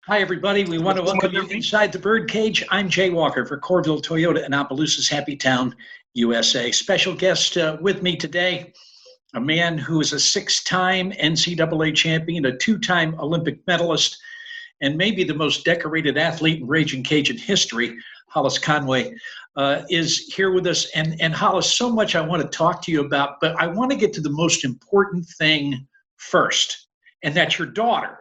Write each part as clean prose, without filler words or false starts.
Hi, everybody. We want to welcome you inside the Birdcage. I'm Jay Walker for Courvelle Toyota in Opelousas Happy Town, USA. Special guest with me today, a man who is a six-time NCAA champion, a two-time Olympic medalist, and maybe the most decorated athlete in Ragin Cajun history. Hollis Conway is here with us. And Hollis, so much I want to talk to you about, but I want to get to the most important thing first, and that's your daughter.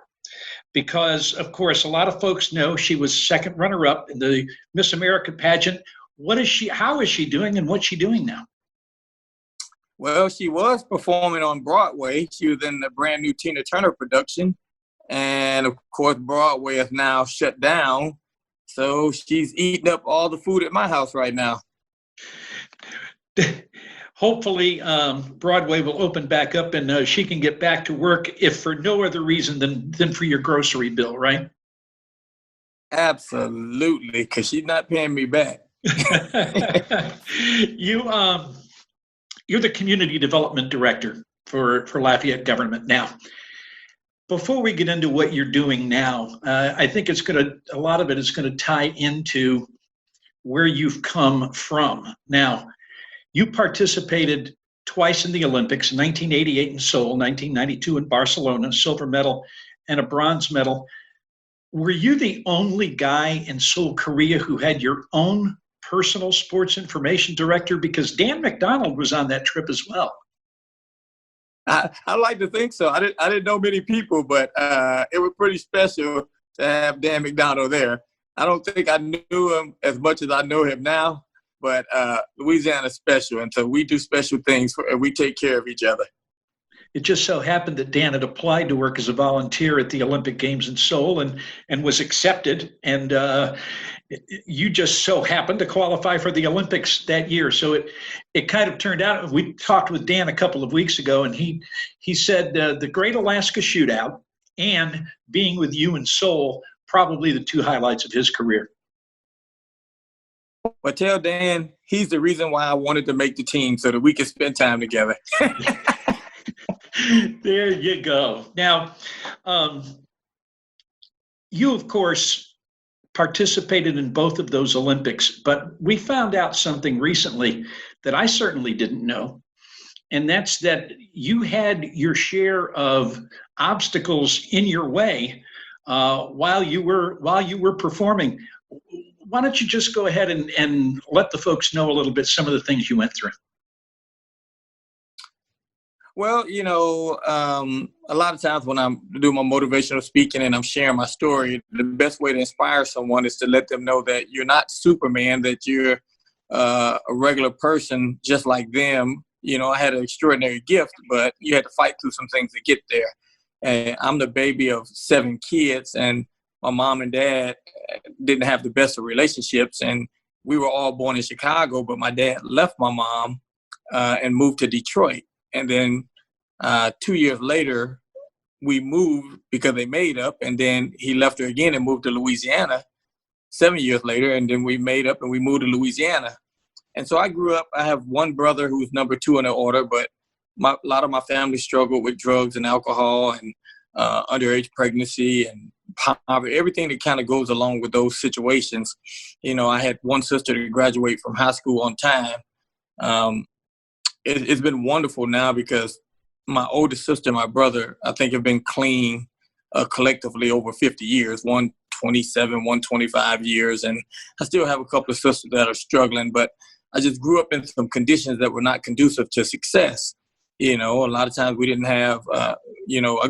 Because, of course, a lot of folks know she was second runner-up in the Miss America pageant. How is she doing, and what's she doing now? Well, she was performing on Broadway. She was in the brand new Tina Turner production. And, of course, Broadway is now shut down. So she's eating up all the food at my house right now. Hopefully, Broadway will open back up and she can get back to work, if for no other reason than for your grocery bill, right? Absolutely, because she's not paying me back. You're the community development director for Lafayette government. Now, before we get into what you're doing now, I think a lot of it is going to tie into where you've come from. Now, you participated twice in the Olympics, 1988 in Seoul, 1992 in Barcelona, silver medal and a bronze medal. Were you the only guy in Seoul, Korea who had your own personal sports information director? Because Dan McDonald was on that trip as well. I like to think so. I didn't know many people, but it was pretty special to have Dan McDonald there. I don't think I knew him as much as I know him now. But Louisiana's special, and so we do special things, and we take care of each other. It just so happened that Dan had applied to work as a volunteer at the Olympic Games in Seoul and was accepted, and you just so happened to qualify for the Olympics that year. So it kind of turned out, we talked with Dan a couple of weeks ago, and he said the Great Alaska Shootout and being with you in Seoul, probably the two highlights of his career. But tell Dan he's the reason why I wanted to make the team so that we could spend time together. There you go. Now, you, of course, participated in both of those Olympics, but we found out something recently that I certainly didn't know, and that's that you had your share of obstacles in your way while you were performing. Why don't you just go ahead and let the folks know a little bit some of the things you went through? Well, a lot of times when I'm doing my motivational speaking and I'm sharing my story, the best way to inspire someone is to let them know that you're not Superman, that you're a regular person just like them. I had an extraordinary gift, but you had to fight through some things to get there. And I'm the baby of 7 kids, and my mom and dad didn't have the best of relationships, and we were all born in Chicago, but my dad left my mom and moved to Detroit. And then 2 years later, we moved because they made up, and then he left her again and moved to Louisiana 7 years later, and then we made up and we moved to Louisiana. And so I grew up, I have one brother who's number 2 in the order, but a lot of my family struggled with drugs and alcohol and underage pregnancy and poverty, everything that kind of goes along with those situations. I had one sister to graduate from high school on time. It's been wonderful now because my oldest sister and my brother, I think, have been clean collectively over 50 years, one 27, one 25 years. And I still have a couple of sisters that are struggling, but I just grew up in some conditions that were not conducive to success. A lot of times we didn't have, I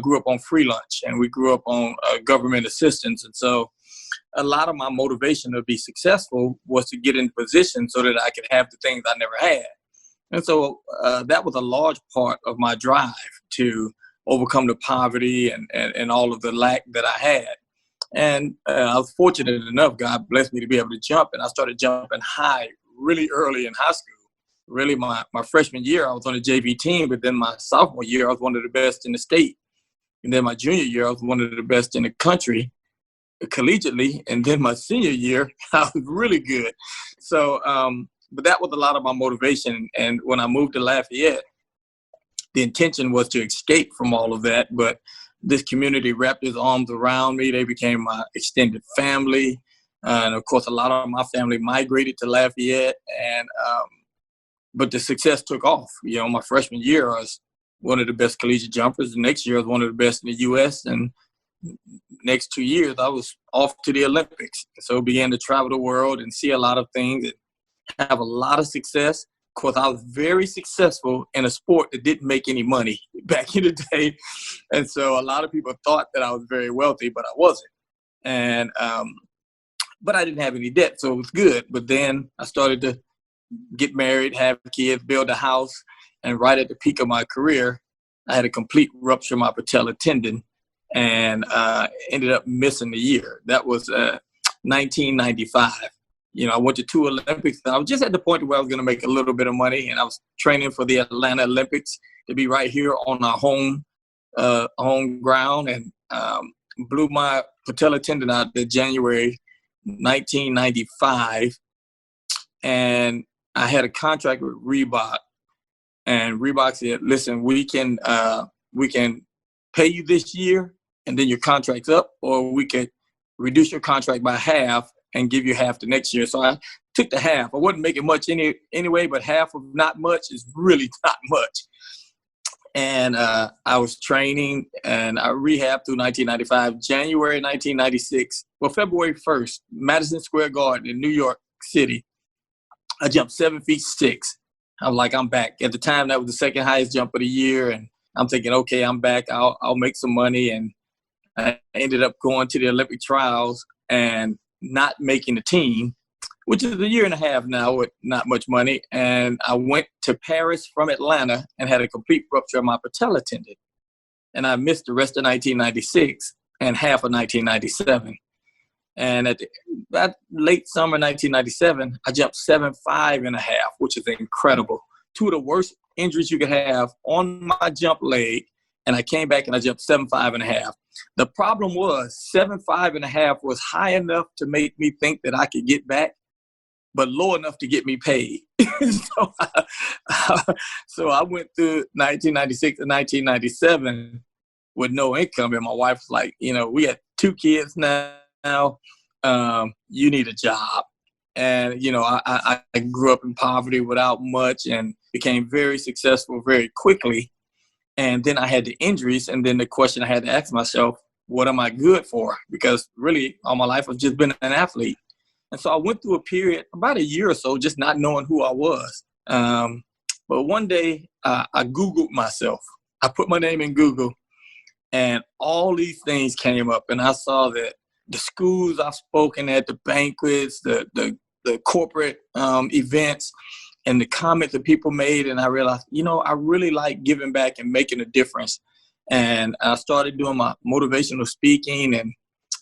grew up on free lunch and we grew up on government assistance. And so a lot of my motivation to be successful was to get in position so that I could have the things I never had. And so that was a large part of my drive to overcome the poverty and all of the lack that I had. And I was fortunate enough, God blessed me to be able to jump. And I started jumping high really early in high school. Really, my freshman year, I was on a JV team, but then my sophomore year, I was one of the best in the state. And then my junior year, I was one of the best in the country collegiately. And then my senior year, I was really good. So, but that was a lot of my motivation. And when I moved to Lafayette, the intention was to escape from all of that. But this community wrapped its arms around me. They became my extended family. And of course, a lot of my family migrated to Lafayette, but the success took off. You know, my freshman year, I was one of the best collegiate jumpers. The next year, I was one of the best in the U.S. And next 2 years, I was off to the Olympics. So I began to travel the world and see a lot of things and have a lot of success. Of course, I was very successful in a sport that didn't make any money back in the day. And so a lot of people thought that I was very wealthy, but I wasn't. And but I didn't have any debt, so it was good. But then I started to get married, have kids, build a house. And right at the peak of my career, I had a complete rupture of my patella tendon and ended up missing the year. That was 1995. You know, I went to 2 Olympics. I was just at the point where I was going to make a little bit of money, and I was training for the Atlanta Olympics to be right here on our home ground, and blew my patella tendon out in January 1995. And I had a contract with Reebok, and Reebok said, "Listen, we can pay you this year, and then your contract's up, or we could reduce your contract by half and give you half the next year." So I took the half. I wasn't making much anyway, but half of not much is really not much. And I was training, and I rehabbed through 1995. January 1996, well, February 1st, Madison Square Garden in New York City, I jumped 7 feet 6. I'm like, I'm back. At the time, that was the second highest jump of the year, and I'm thinking, okay, I'm back. I'll make some money. And I ended up going to the Olympic trials and not making the team, which is a year and a half now with not much money. And I went to Paris from Atlanta and had a complete rupture of my patella tendon. And I missed the rest of 1996 and half of 1997. And at that late summer 1997, I jumped 7.5 and a half, which is incredible. 2 of the worst injuries you could have on my jump leg. And I came back and I jumped 7.5 and a half. The problem was 7.5 and a half was high enough to make me think that I could get back, but low enough to get me paid. So I went through 1996 and 1997 with no income. And my wife was like, you know, we had 2 kids now. You need a job. And, you know, I grew up in poverty without much and became very successful very quickly. And then I had the injuries. And then the question I had to ask myself, what am I good for? Because really all my life I've just been an athlete. And so I went through a period, about a year or so, just not knowing who I was. But one day I Googled myself. I put my name in Google and all these things came up. And I saw that the schools I've spoken at, the banquets, the corporate events, and the comments that people made. And I realized, you know, I really like giving back and making a difference. And I started doing my motivational speaking.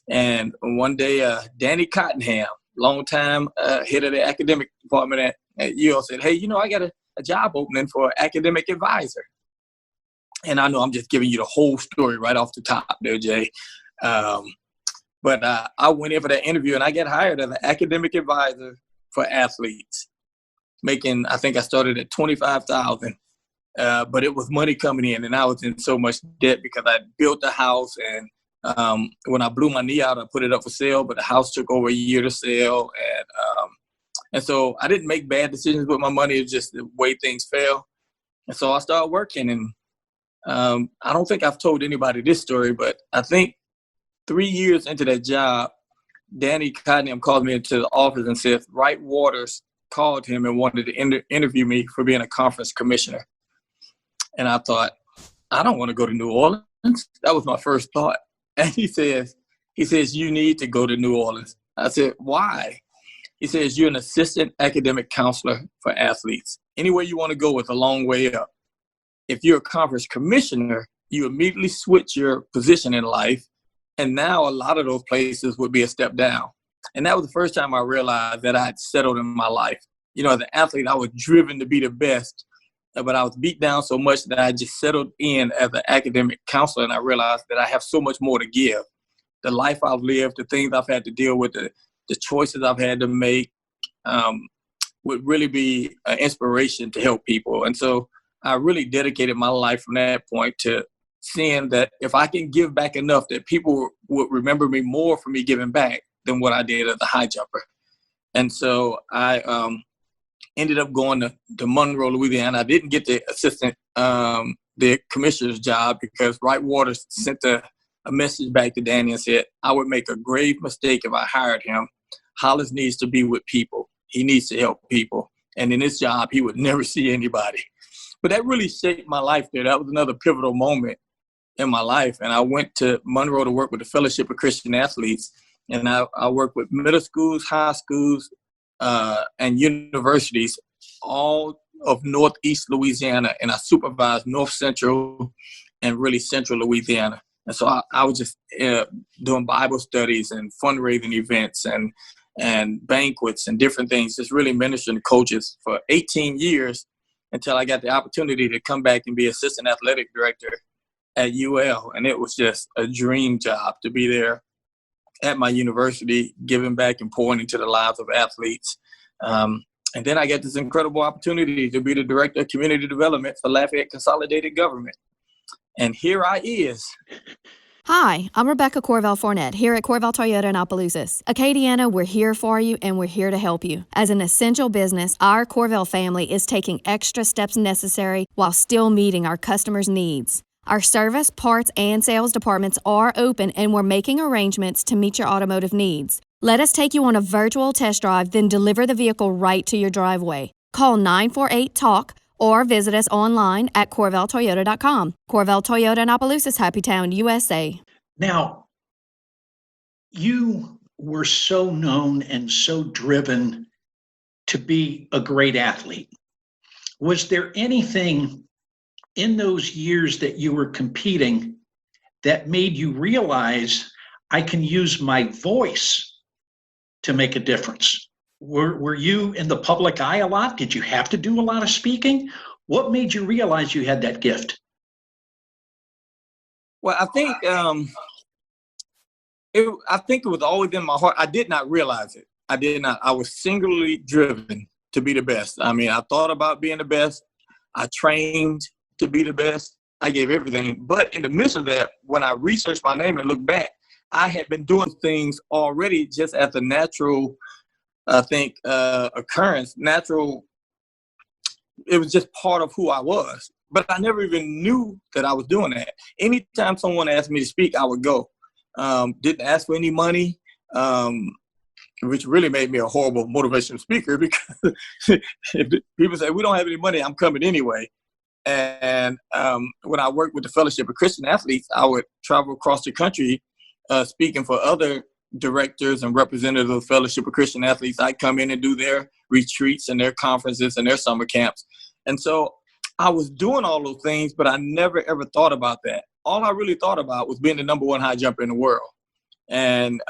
And one day, Danny Cottenham, longtime head of the academic department at Yale, said, "Hey, you know, I got a job opening for academic advisor." And I know I'm just giving you the whole story right off the top there, Jay. But I went in for that interview and I got hired as an academic advisor for athletes, making, I think I started at $25,000, but it was money coming in and I was in so much debt because I built a house and when I blew my knee out, I put it up for sale, but the house took over a year to sell. And so I didn't make bad decisions with my money. It was just the way things fell. And so I started working and I don't think I've told anybody this story, but I think 3 years into that job, Danny Cottenham called me into the office and said Wright Waters called him and wanted to interview me for being a conference commissioner. And I thought, I don't want to go to New Orleans. That was my first thought. And he says, you need to go to New Orleans. I said, why? He says, you're an assistant academic counselor for athletes. Anywhere you want to go is a long way up. If you're a conference commissioner, you immediately switch your position in life. And now a lot of those places would be a step down. And that was the first time I realized that I had settled in my life. You know, as an athlete, I was driven to be the best, but I was beat down so much that I just settled in as an academic counselor. And I realized that I have so much more to give. The life I've lived, the things I've had to deal with, the choices I've had to make would really be an inspiration to help people. And so I really dedicated my life from that point to seeing that if I can give back enough, that people would remember me more for me giving back than what I did as a high jumper. And so I ended up going to Monroe, Louisiana. I didn't get the the commissioner's job because Wright Waters sent a message back to Danny and said, I would make a grave mistake if I hired him. Hollis needs to be with people. He needs to help people. And in his job, he would never see anybody. But that really shaped my life there. That was another pivotal moment in my life. And I went to Monroe to work with the Fellowship of Christian Athletes. And I worked with middle schools, high schools, and universities, all of Northeast Louisiana. And I supervised North Central and really Central Louisiana. And so I was just doing Bible studies and fundraising events and banquets and different things, just really ministering to coaches for 18 years until I got the opportunity to come back and be assistant athletic director at UL. And it was just a dream job to be there at my university, giving back and pouring into the lives of athletes. And then I got this incredible opportunity to be the director of community development for Lafayette Consolidated Government. And here I is. Hi, I'm Rebecca Courvelle Fournette here at Courvelle Toyota in Opelousas. Acadiana, we're here for you and we're here to help you. As an essential business, our Courvelle family is taking extra steps necessary while still meeting our customers' needs. Our service, parts, and sales departments are open and we're making arrangements to meet your automotive needs. Let us take you on a virtual test drive, then deliver the vehicle right to your driveway. Call 948-TALK or visit us online at CourvelleToyota.com. Courvelle Toyota in Opelousas, Happy Town, USA. Now, you were so known and so driven to be a great athlete. Was there anything in those years that you were competing that made you realize I can use my voice to make a difference? Were you in the public eye a lot? Did you have to do a lot of speaking? What made you realize you had that gift? Well, I think it was always in my heart. I did not realize it. I did not. I was singularly driven to be the best. I mean, I thought about being the best. I trained to be the best. I gave everything. But in the midst of that, when I researched my name and looked back, I had been doing things already just as a natural occurrence, natural. It was just part of who I was, but I never even knew that I was doing that. Anytime someone asked me to speak, I would go. Didn't ask for any money, which really made me a horrible motivational speaker because if people say, we don't have any money, I'm coming anyway. And when I worked with the Fellowship of Christian Athletes, I would travel across the country speaking for other directors and representatives of the Fellowship of Christian Athletes. I come in and do their retreats and their conferences and their summer camps. And so I was doing all those things, but I never, ever thought about that. All I really thought about was being the number one high jumper in the world. And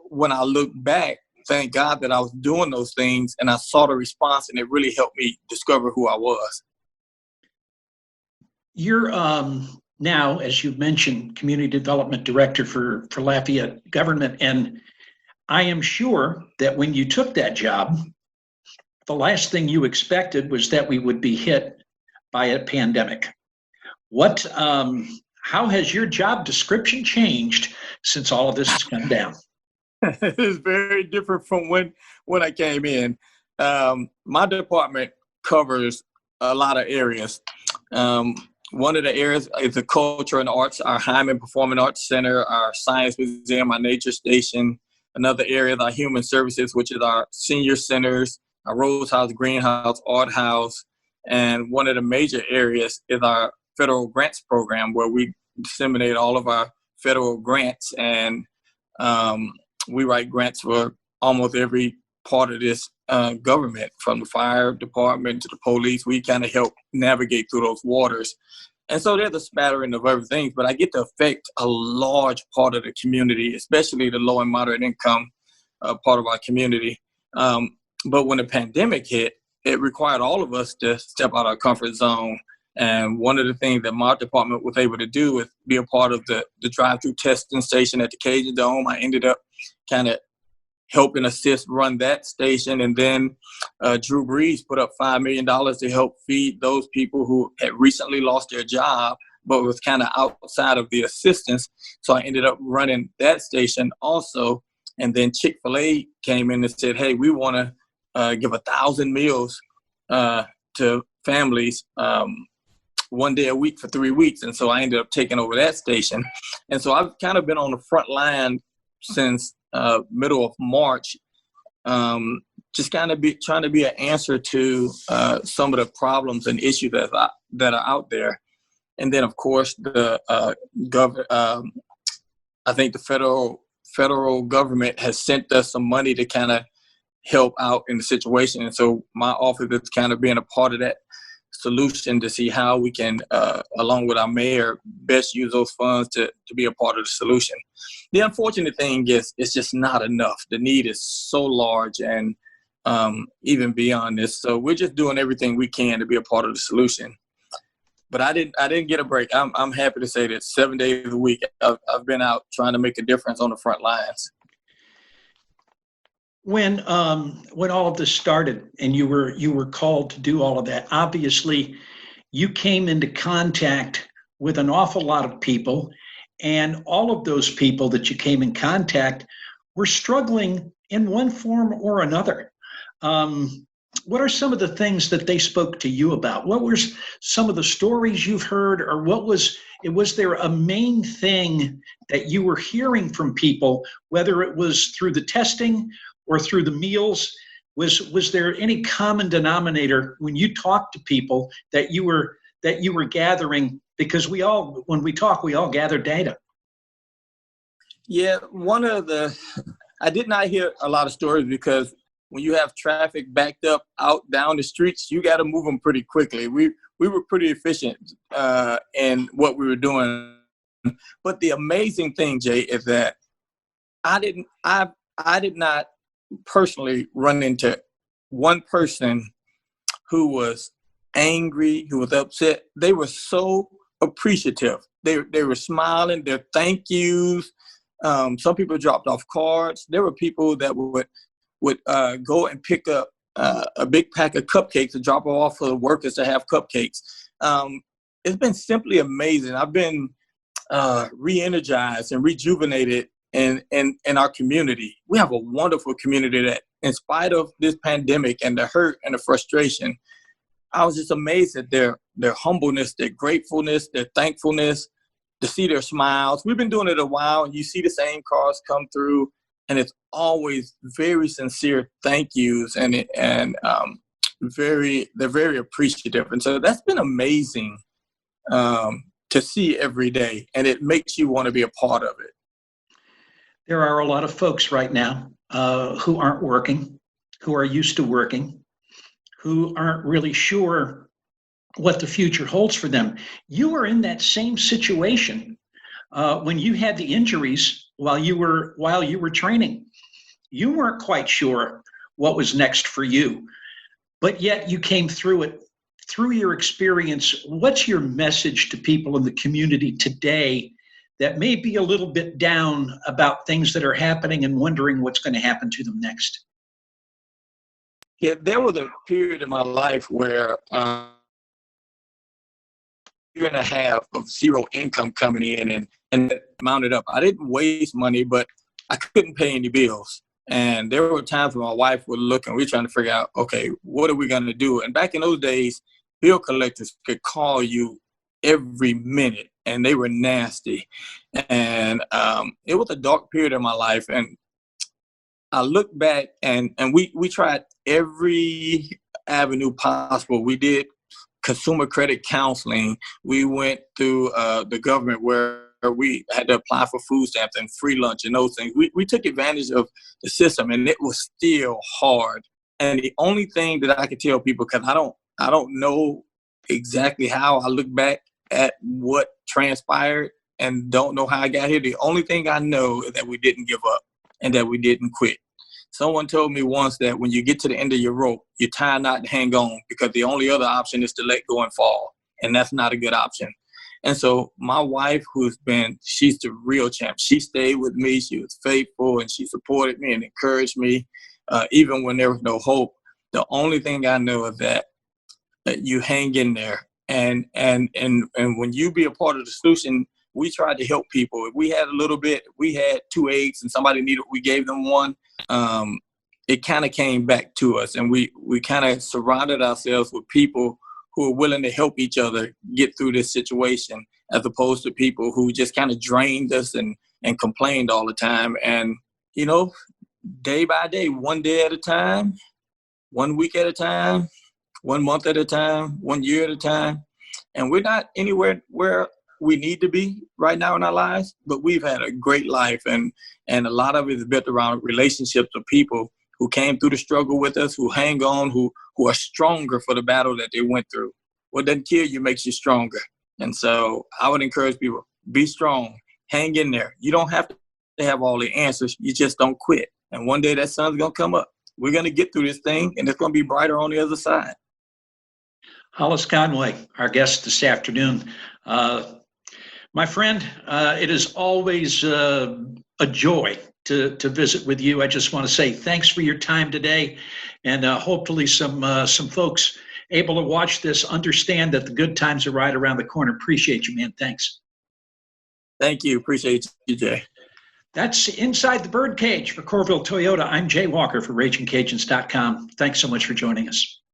when I look back, thank God that I was doing those things and I saw the response, and it really helped me discover who I was. You're now, as you mentioned, Community Development Director for Lafayette Government. And I am sure that when you took that job, the last thing you expected was that we would be hit by a pandemic. How has your job description changed since all of this has come down? It is very different from when I came in. My department covers a lot of areas. One of the areas is the culture and arts, our Hyman Performing Arts Center, our Science Museum, our Nature Station. Another area is our Human Services, which is our senior centers, our Rose House, Greenhouse, Art House. And one of the major areas is our federal grants program, where we disseminate all of our federal grants. And we write grants for almost every part of this government, from the fire department to the police. We kind of help navigate through those waters. And so there's a spattering of everything, but I get to affect a large part of the community, especially the low and moderate income part of our community. But when the pandemic hit, it required all of us to step out of our comfort zone. And one of the things that my department was able to do is be a part of the drive-through testing station at the Cajun Dome. I ended up kind of helping assist run that station. And then Drew Brees put up $5 million to help feed those people who had recently lost their job but was kind of outside of the assistance. So I ended up running that station also. And then Chick-fil-A came in and said, hey, we want to give 1,000 meals to families 1 day a week for 3 weeks. And so I ended up taking over that station. And so I've kind of been on the front line since middle of March, just kind of trying to be an answer to some of the problems and issues that are out there. And then, of course, the I think the federal government has sent us some money to kind of help out in the situation. And so my office is kind of being a part of that solution to see how we can, along with our mayor, best use those funds to be a part of the solution. The unfortunate thing is it's just not enough. The need is so large and even beyond this. So we're just doing everything we can to be a part of the solution. But I didn't get a break. I'm happy to say that 7 days a week I've been out trying to make a difference on the front lines. When all of this started and you were called to do all of that, obviously you came into contact with an awful lot of people, and all of those people that you came in contact were struggling in one form or another. What are some of the things that they spoke to you about? What were some of the stories you've heard, or was there a main thing that you were hearing from people, whether it was through the testing or through the meals? Was there any common denominator when you talked to people that you were gathering? Because when we talk, we all gather data. Yeah, I did not hear a lot of stories because when you have traffic backed up out down the streets, you got to move them pretty quickly. We were pretty efficient in what we were doing. But the amazing thing, Jay, is that I did not personally run into one person who was angry, who was upset. They were so appreciative. They were smiling, their thank yous. Some people dropped off cards. There were people that would go and pick up a big pack of cupcakes and drop off for the workers to have cupcakes. It's been simply amazing. I've been re-energized and rejuvenated in our community. We have a wonderful community that, in spite of this pandemic and the hurt and the frustration, I was just amazed at their humbleness, their gratefulness, their thankfulness, to see their smiles. We've been doing it a while, and you see the same cars come through, and it's always very sincere thank yous, and they're very appreciative. And so that's been amazing to see every day, and it makes you want to be a part of it. There are a lot of folks right now who aren't working, who are used to working, who aren't really sure what the future holds for them. You were in that same situation when you had the injuries while you were training. You weren't quite sure what was next for you, but yet you came through it. Through your experience, what's your message to people in the community today that may be a little bit down about things that are happening and wondering what's going to happen to them next? Yeah, there was a period in my life where year and a half of zero income coming in and it mounted up. I didn't waste money, but I couldn't pay any bills. And there were times when my wife would look and we were trying to figure out, okay, what are we going to do? And back in those days, bill collectors could call you every minute, and they were nasty. And it was a dark period in my life. And I look back and we tried every avenue possible. We did consumer credit counseling. We went through the government where we had to apply for food stamps and free lunch and those things. We took advantage of the system, and it was still hard. And the only thing that I could tell people, because I don't know exactly how, I look back at what transpired and don't know how I got here. The only thing I know is that we didn't give up and that we didn't quit. Someone told me once that when you get to the end of your rope, you try not to hang on, because the only other option is to let go and fall. And that's not a good option. And so my wife, she's the real champ. She stayed with me. She was faithful, and she supported me and encouraged me, even when there was no hope. The only thing I know is that you hang in there, And when you be a part of the solution, we tried to help people. If we had a little bit, we had 2 eggs and somebody needed, we gave them one. It kind of came back to us, and we kind of surrounded ourselves with people who are willing to help each other get through this situation, as opposed to people who just kind of drained us and complained all the time. And, day by day, one day at a time, 1 week at a time, 1 month at a time, 1 year at a time. And we're not anywhere where we need to be right now in our lives, but we've had a great life. And a lot of it is built around relationships with people who came through the struggle with us, who hang on, who are stronger for the battle that they went through. What doesn't kill you makes you stronger. And so I would encourage people, be strong, hang in there. You don't have to have all the answers. You just don't quit. And one day that sun's going to come up. We're going to get through this thing, and it's going to be brighter on the other side. Hollis Conway, our guest this afternoon. My friend, it is always a joy to visit with you. I just want to say thanks for your time today, and hopefully some folks able to watch this understand that the good times are right around the corner. Appreciate you, man. Thanks. Thank you. Appreciate you, Jay. That's Inside the Birdcage for Courvelle Toyota. I'm Jay Walker for RagingCajuns.com. Thanks so much for joining us.